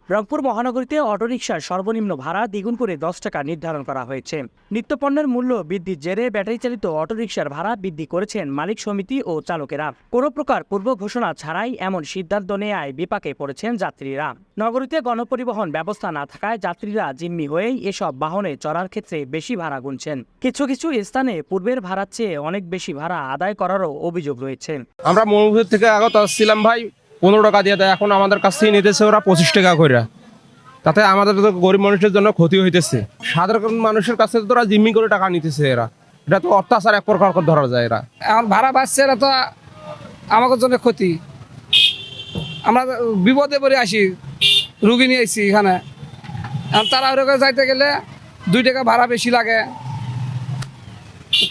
রংপুর মহানগরীতে অটোরিকশার সর্বনিম্ন ভাড়া দ্বিগুণ করে 10 টাকা নির্ধারণ করা হয়েছে। নিত্যপণ্যের মূল্য বৃদ্ধির জেরে ব্যাটারি চালিত অটোরিকশার ভাড়া বৃদ্ধি করেছেন মালিক সমিতি ও চালকেরা। কোনো প্রকার পূর্ব ঘোষণা ছাড়াই এমন সিদ্ধান্ত নেয়ায় বিপাকে পড়েছেন যাত্রীরা। নগরীতে গণপরিবহন ব্যবস্থা না থাকায় যাত্রীরা জিম্মি হয়েই এসব বাহনে চড়ার ক্ষেত্রে বেশি ভাড়া গুনছেন। কিছু কিছু স্থানে পূর্বের ভাড়ার চেয়ে অনেক বেশি ভাড়া আদায় করারও অভিযোগ রয়েছে। আমরা মৌলভীর থেকে আগত আসছিলাম ভাই, 15 টাকা দিয়ে দেয়, এখন আমাদের কাছ থেকে নিতেছে ওরা 25 টাকা করে। তাতে আমাদের তো গরিব মানুষের জন্য ক্ষতি হইতেছে। সাধারণ মানুষের কাছে তো ওরা জিম্মি করে টাকা নিতেছে। এটা তো অত্যাচার এক প্রকার ধরা যায়। এখন ভাড়া বাড়ছে, এটা তো আমাদের জন্য ক্ষতি। আমরা বিপদে পড়ে আসি, রুগী নিয়ে আসি এখানে। এখন তারা ওরকম যাইতে গেলে 2 টাকা ভাড়া বেশি লাগে,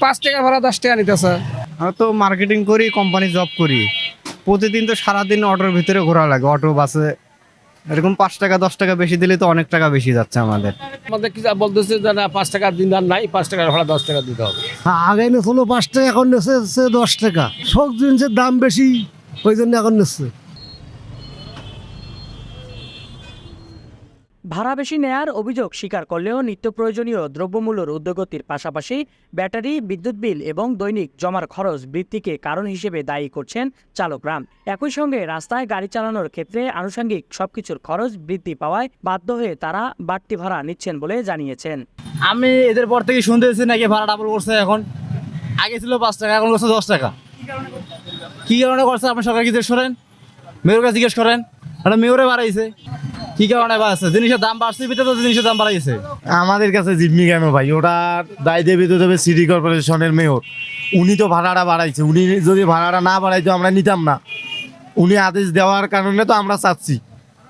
5 টাকা ভাড়া 10 টাকা নিতেছে। আমরা তো মার্কেটিং করি, কোম্পানি জব করি, প্রতিদিন তো সারাদিন অটোর ভিতরে ঘোরা লাগে। অটো বাসে এরকম 5 টাকা 10 টাকা বেশি দিলে তো অনেক টাকা বেশি যাচ্ছে আমাদের। কি বলতেছে যে না, 5 টাকার দিন আর নাই, 5 টাকার ভাড়া 10 টাকা দিতে হবে। আগে নিয়েছিল 5 টাকা, এখন নিচ্ছে 10 টাকা। সব জিনিসের দাম বেশি, ওই জন্য এখন নিচ্ছে। ভাড়া বেশি নেয়ার অভিযোগ স্বীকার করলেও নিত্য প্রয়োজনীয় দ্রব্যমূল্যের ঊর্ধ্বগতির পাশাপাশি ব্যাটারি, বিদ্যুৎ বিল এবং দৈনিক জমার খরচ বৃদ্ধিকে কারণ হিসেবে দায়ী করছেন চালকরা। একই সঙ্গে রাস্তায় গাড়ি চালানোর ক্ষেত্রে আনুষঙ্গিক সবকিছুর খরচ বৃদ্ধি পাওয়ায় বাধ্য হয়ে তারা বাড়তি ভাড়া নিচ্ছেন বলে জানিয়েছেন। আমি এদের পর থেকে শুনতেছি নাকি ভাড়া ডাবল করছে। এখন আগে ছিল 5 টাকা, এখন করছে 10 টাকা। কি কারণে করছে আপনি সরকার জিজ্ঞেস করেন, মেয়র কাছে জিজ্ঞেস করেন। একটা মেয়রে বাড়াইছে, কি কারণে বাড়ছে? জিনিসের দাম বাড়ছে, ভিতরে তো জিনিসের দাম বাড়াইছে। আমাদের কাছে জিম্মি কেন ভাই? ওটা দায় দেবে তো দেবে সিটি কর্পোরেশনের মেয়র। উনি তো ভাড়াটা বাড়াইছে। উনি যদি ভাড়াটা না বাড়াইতো আমরা নিতাম না। উনি আদেশ দেওয়ার কারণে তো আমরা চাচ্ছি।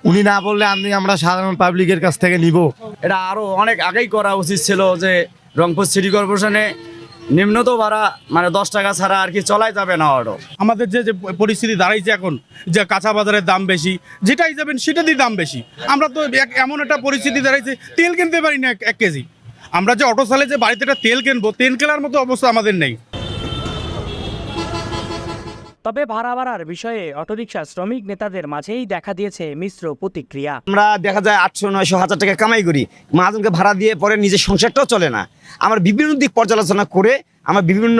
উনি না বললে আমরা সাধারণ পাবলিকের কাছ থেকে নিব। এটা আরো অনেক আগেই করা উচিত ছিল যে রংপুর সিটি কর্পোরেশনে নিম্নতম ভাড়া মানে 10 টাকা ছাড়া আর কি চলাই যাবে না অটো। আমাদের যে পরিস্থিতি দাঁড়াইছে এখন, যে কাঁচা বাজারের দাম বেশি, যেটাই যাবেন সেটারই দাম বেশি। আমরা তো এমন একটা পরিস্থিতি দাঁড়াইছে, তেল কিনতে পারি না 1 কেজি। আমরা যে অটো চালে যে বাড়িতে একটা তেল কিনবো, তেল কেনার মতো অবস্থা আমাদের নেই। তবে ভাড়া বাড়ার বিষয়ে অটোরিকশা শ্রমিক নেতাদের মাঝেই দেখা দিয়েছে মিশ্র প্রতিক্রিয়া। আমরা দেখা যায় 800, 900, 1000 টাকা কামাই করি, মহাজনকে ভাড়া দিয়ে পরে নিজের সংসারটাও চলে না। আমরা বিভিন্ন দিক পর্যালোচনা করে আমরা বিভিন্ন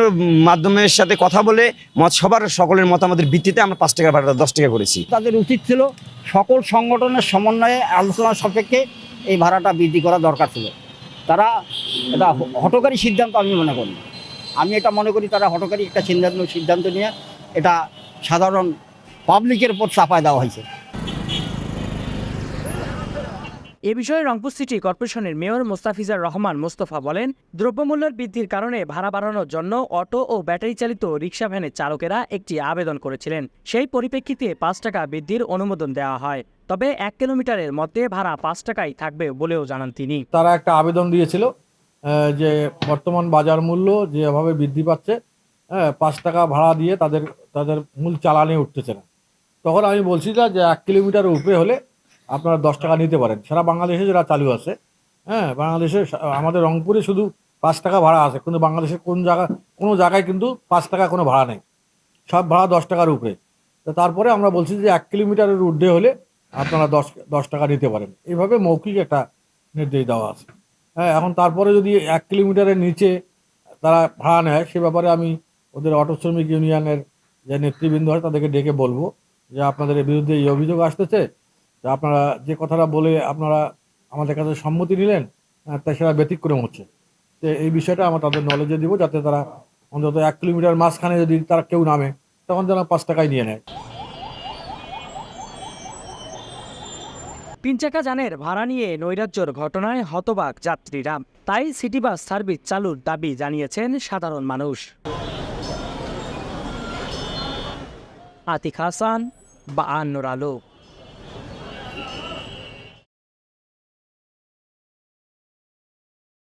মাধ্যমের সাথে কথা বলে সবার সকলের মতামতের ভিত্তিতে আমরা 5 টাকা ভাড়াটা 10 টাকা করেছি। তাদের উচিত ছিল সকল সংগঠনের সমন্বয়ে আলোচনার সাপেক্ষে এই ভাড়াটা বৃদ্ধি করা দরকার ছিল। তারা এটা হঠকারী সিদ্ধান্ত আমি মনে করি। আমি এটা মনে করি তারা হঠকারী একটা সিদ্ধান্ত নিয়ে এটা সাধারণ পাবলিকের উপর চাপায় দেওয়া হয়েছে। এ বিষয়ে রংপুর সিটি কর্পোরেশনের মেয়র মোস্তাফিজার রহমান মোস্তফা বলেন, দ্রব্যমূল্যের বৃদ্ধির কারণে ভাড়া বাড়ানোর জন্য অটো ও ব্যাটারি চালিত রিকশা ভ্যানের চালকেরা একটি আবেদন করেছিলেন। সেই পরিপ্রেক্ষিতে 5 টাকা বৃদ্ধির অনুমোদন দেওয়া হয়। তবে 1 কিলোমিটারের মধ্যে ভাড়া 5 টাকাই থাকবে বলেও জানান তিনি। তারা একটা আবেদন দিয়েছিল যে বর্তমান বাজার মূল্য যেভাবে বৃদ্ধি পাচ্ছে, 5 টাকা ভাড়া দিয়ে তাদের মূল চালানে উঠতেছে না। তখন আমি বলছিলাম যে 1 কিলোমিটারের উপরে হলে আপনারা 10 টাকা নিতে পারেন। সারা বাংলাদেশে যারা চালু আছে, বাংলাদেশে আমাদের রংপুরে শুধু 5 টাকা ভাড়া আছে, কিন্তু বাংলাদেশের কোনো জায়গায় কিন্তু 5 টাকা কোনো ভাড়া নেই, সব ভাড়া 10 টাকার উপরে। তো তারপরে আমরা বলছি যে 1 কিলোমিটারের ঊর্ধ্বে হলে আপনারা 10 টাকা নিতে পারেন। এইভাবে মৌখিক একটা নির্দেশ দেওয়া আছে। এখন তারপরে যদি 1 কিলোমিটারের নিচে তারা ভাড়া নেয়, সে ব্যাপারে আমি ওদের অটো শ্রমিক ইউনিয়নের যে নেতৃবৃন্দ হয় তাদেরকে ডেকে বলবো যে আপনাদের বিরুদ্ধে এই অভিযোগ আসতেছে, যে আপনারা যে কথাটা বলে আপনারা আমাদের কাছে সম্মতি নিলেন, তাই সেটা ব্যতিক্রম হচ্ছে। তো এই বিষয়টা আমরা তাদের নলেজে দিব, যাতে তারা অন্তত 1 কিলোমিটার মাঝখানে যদি তারা কেউ নামে, তখন যেন 5 টাকায় নিয়ে নেয়। 3 চাকা যানের ভাড়া নিয়ে নৈরাজ্যের ঘটনায় হতবাক যাত্রীরা। তাই সিটি বাস সার্ভিস চালুর দাবি জানিয়েছেন সাধারণ মানুষ। আতিক হাসান, 52 আলো।